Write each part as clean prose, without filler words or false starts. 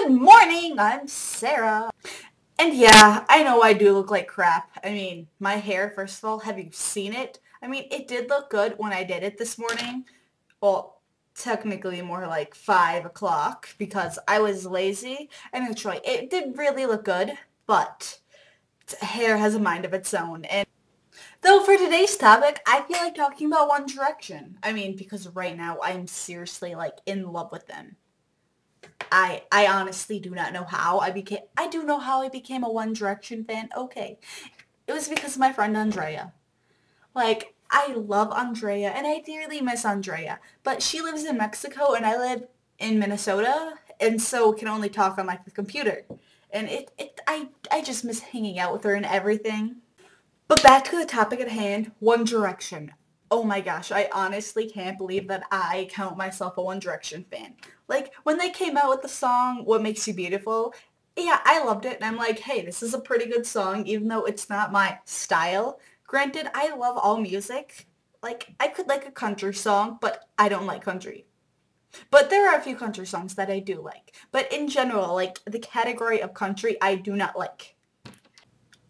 Good morning, I'm Sarah. And yeah, I know I do look like crap. I mean, my hair, first of all, have you seen it? I mean, it did look good when I did it this morning. Well, technically more like 5 o'clock because I was lazy. And actually, it did really look good, but hair has a mind of its own. And though for today's topic, I feel like talking about One Direction. I mean, because right now I'm seriously like in love with them. I honestly do not know how I do know how I became a One Direction fan. Okay. It was because of my friend Andrea. Like, I love Andrea and I dearly miss Andrea, but she lives in Mexico and I live in Minnesota and so can only talk on like the computer. And I just miss hanging out with her and everything. But back to the topic at hand, One Direction. Oh my gosh, I honestly can't believe that I count myself a One Direction fan. Like, when they came out with the song, What Makes You Beautiful, yeah, I loved it, and I'm like, hey, this is a pretty good song, even though it's not my style. Granted, I love all music. Like, I could like a country song, but I don't like country. But there are a few country songs that I do like. But in general, like, the category of country, I do not like.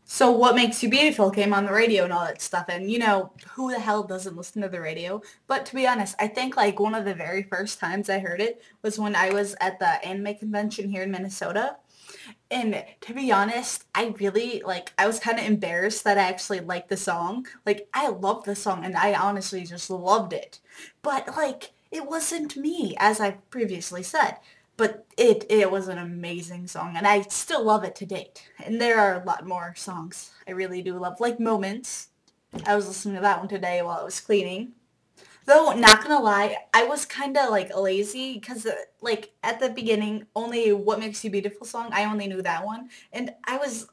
So What Makes You Beautiful came on the radio and all that stuff, and you know, who the hell doesn't listen to the radio? But to be honest, I think like one of the very first times I heard it was when I was at the anime convention here in Minnesota. And to be honest, I really, like, I was kind of embarrassed that I actually liked the song. Like, I loved the song and I honestly just loved it. But like, it wasn't me, as I previously said. But it was an amazing song, and I still love it to date. And there are a lot more songs I really do love, like Moments. I was listening to that one today while I was cleaning. Though, not gonna lie, I was kind of like lazy because like at the beginning, only What Makes You Beautiful song, I only knew that one. And I was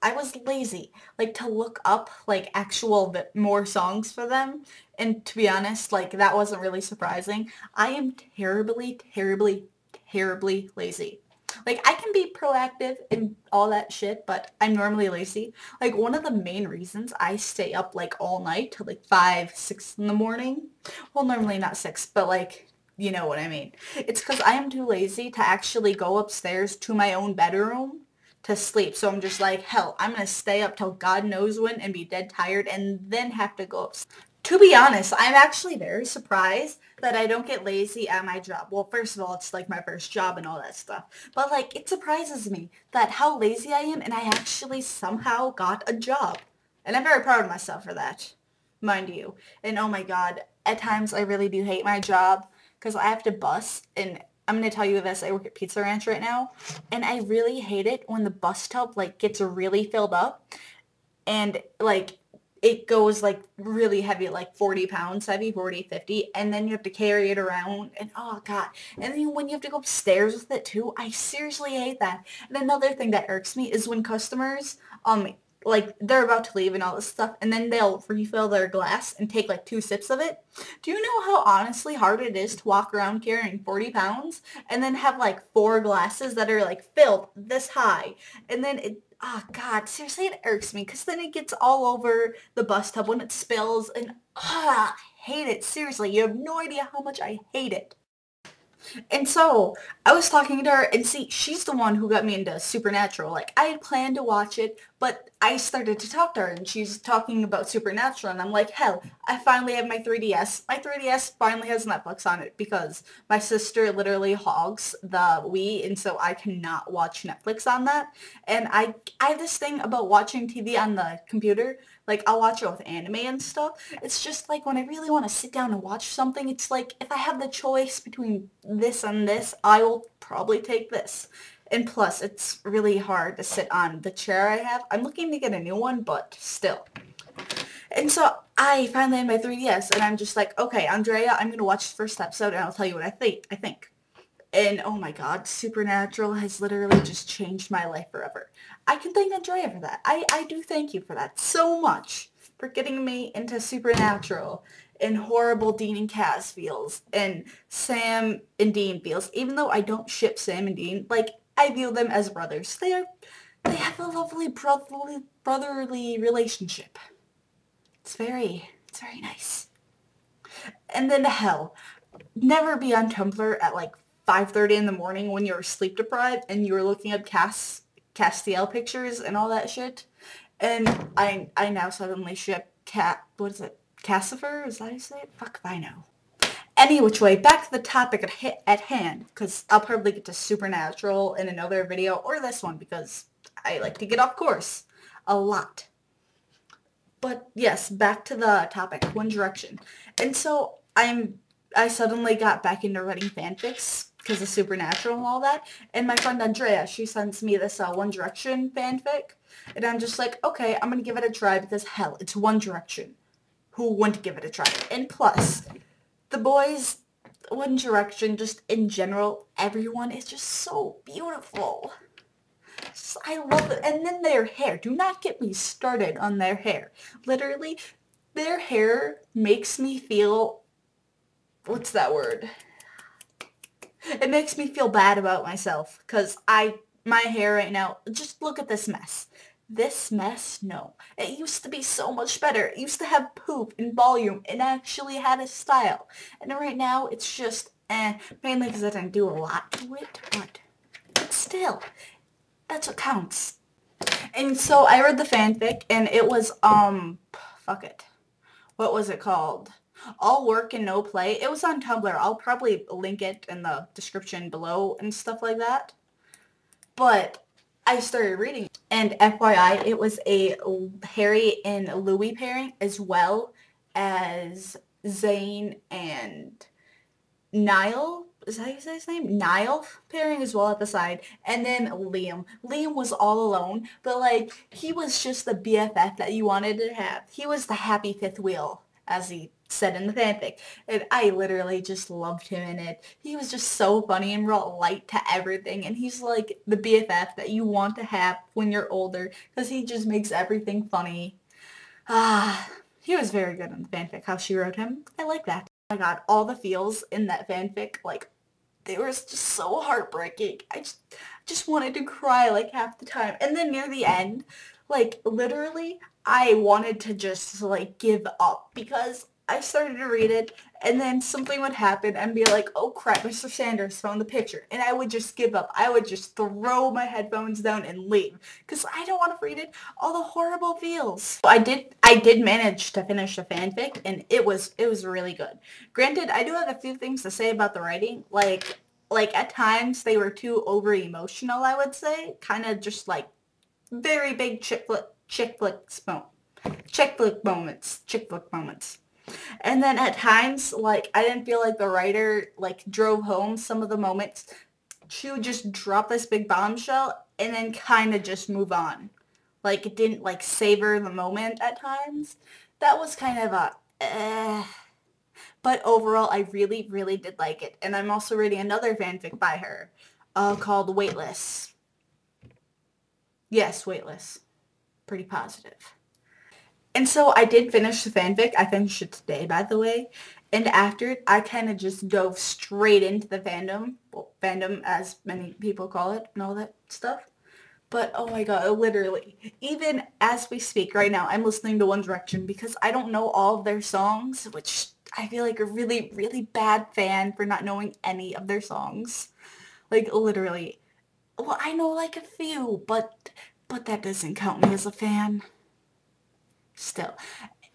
lazy, like to look up like actual more songs for them. And to be honest, like that wasn't really surprising. I am terribly, terribly, terribly lazy. Like, I can be proactive and all that shit, but I'm normally lazy. Like, one of the main reasons I stay up, like, all night till, like, 5, 6 in the morning. Well, normally not 6, but, like, you know what I mean. It's because I am too lazy to actually go upstairs to my own bedroom to sleep. So I'm just like, hell, I'm going to stay up till God knows when and be dead tired and then have to go upstairs. To be honest, I'm actually very surprised that I don't get lazy at my job. Well, first of all, it's like my first job and all that stuff. But like, it surprises me that how lazy I am and I actually somehow got a job. And I'm very proud of myself for that, mind you. And oh my God, at times I really do hate my job because I have to bus and I'm going to tell you this, I work at Pizza Ranch right now, and I really hate it when the bus stop like gets really filled up and like it goes like really heavy, like 40 pounds heavy, 40, 50, and then you have to carry it around, and oh God. And then when you have to go upstairs with it too, I seriously hate that. And another thing that irks me is when customers, like they're about to leave and all this stuff, and then they'll refill their glass and take like 2 sips of it. Do you know how honestly hard it is to walk around carrying 40 pounds and then have like 4 glasses that are like filled this high? And then oh God, seriously, it irks me because then it gets all over the bus tub when it spills and I hate it. Seriously, you have no idea how much I hate it. And so I was talking to her, and see, she's the one who got me into Supernatural. Like, I had planned to watch it, but I started to talk to her, and she's talking about Supernatural, and I'm like, hell, I finally have my 3DS. My 3DS finally has Netflix on it because my sister literally hogs the Wii, and so I cannot watch Netflix on that. And I have this thing about watching TV on the computer. Like, I'll watch it with anime and stuff. It's just like when I really want to sit down and watch something, it's like if I have the choice between this and this, I will probably take this. And plus, it's really hard to sit on the chair I have. I'm looking to get a new one, but still. And so I finally had my 3DS, and I'm just like, okay, Andrea, I'm going to watch the first episode, and I'll tell you what I think. And oh my God, Supernatural has literally just changed my life forever. I can thank Andrea for that. I do thank you for that so much, for getting me into Supernatural and horrible Dean and Kaz feels and Sam and Dean feels. Even though I don't ship Sam and Dean, like I view them as brothers. They have a lovely brotherly relationship. It's very nice. And then hell, never be on Tumblr at like 5:30 in the morning when you were sleep deprived and you were looking up Castiel pictures and all that shit. And I now suddenly ship what is it? Cassifer? Is that how you say it? Fuck if I know. Any which way, back to the topic at hand, because I'll probably get to Supernatural in another video, or this one, because I like to get off course a lot. But yes, back to the topic, One Direction. And so I suddenly got back into writing fanfics because of Supernatural and all that. And my friend Andrea, she sends me this One Direction fanfic. And I'm just like, okay, I'm going to give it a try because hell, it's One Direction. Who wouldn't give it a try? And plus, the boys, One Direction, just in general, everyone is just so beautiful. I love it. And then their hair. Do not get me started on their hair. Literally, their hair makes me feel, what's that word? It makes me feel bad about myself because my hair right now, just look at this mess. This mess, no. It used to be so much better. It used to have poof and volume and actually had a style. And right now, it's just, mainly because I didn't do a lot to it, but still, that's what counts. And so I read the fanfic, and it was, fuck it. What was it called? All Work and No Play. It was on Tumblr. I'll probably link it in the description below and stuff like that. But I started reading, and FYI, it was a Harry and Louis pairing, as well as Zayn and Niall. Is that how you say his name? Niall pairing as well at the side. And then Liam. Liam was all alone, but like, he was just the BFF that you wanted to have. He was the happy fifth wheel, as he said in the fanfic. And I literally just loved him in it. He was just so funny and brought light to everything. And he's like the BFF that you want to have when you're older, because he just makes everything funny. He was very good in the fanfic, how she wrote him. I like that. Oh my god, all the feels in that fanfic, like, they were just so heartbreaking. I just wanted to cry like half the time. And then near the end, like, literally, I wanted to just like give up because I started to read it and then something would happen and be like, oh crap, Mr. Sanders found the picture. And I would just give up. I would just throw my headphones down and leave because I don't want to read it. All the horrible feels. I did manage to finish the fanfic, and it was really good. Granted, I do have a few things to say about the writing. Like at times they were too over emotional, I would say. Kind of just like very big chick flick moments. And then at times, like, I didn't feel like the writer, like, drove home some of the moments. She would just drop this big bombshell and then kind of just move on. Like, it didn't, like, savor the moment at times. That was kind of But overall, I really, really did like it. And I'm also reading another fanfic by her called Weightless. Yes, Weightless. Pretty positive. And so I did finish the fanfic. I finished it today, by the way. And after it, I kind of just dove straight into the fandom. Well, fandom, as many people call it, and all that stuff. But, oh my god, literally, even as we speak right now, I'm listening to One Direction because I don't know all of their songs, which I feel like a really, really bad fan for not knowing any of their songs. Like, literally. Well, I know, like, a few, but that doesn't count me as a fan. Still.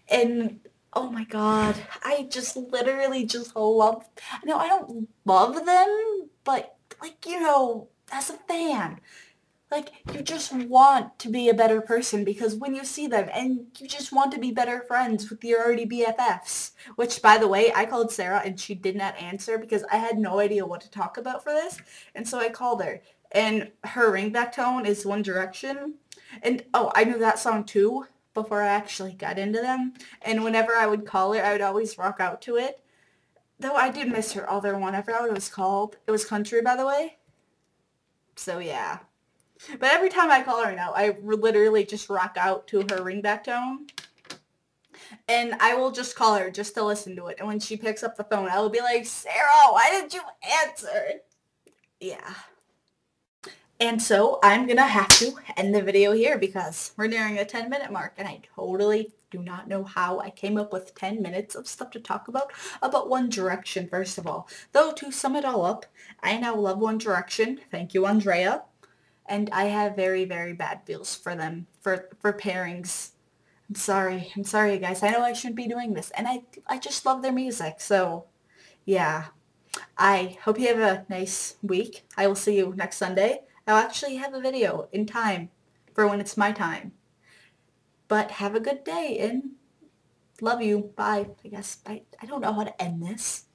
And oh my god, I just literally just love, no, I don't love them, but like, you know, as a fan, like, you just want to be a better person because when you see them and you just want to be better friends with your already BFFs, which, by the way, I called Sarah and she did not answer because I had no idea what to talk about for this, and so I called her, and her ringback tone is One Direction, and oh, I knew that song too before I actually got into them, and whenever I would call her, I would always rock out to it, though I did miss her other one. I forgot what it was called. It was Country, by the way. So yeah. But every time I call her now, I literally just rock out to her ringback tone. And I will just call her just to listen to it. And when she picks up the phone, I will be like, Sarah, why did you answer? Yeah. And so I'm going to have to end the video here because we're nearing the 10-minute mark and I totally do not know how I came up with 10 minutes of stuff to talk about One Direction, first of all. Though, to sum it all up, I now love One Direction. Thank you, Andrea. And I have very, very bad feels for them, for pairings. I'm sorry, guys. I know I shouldn't be doing this. And I just love their music. So, yeah. I hope you have a nice week. I will see you next Sunday. I'll actually have a video in time for when it's my time. But have a good day and love you. Bye. I guess I don't know how to end this.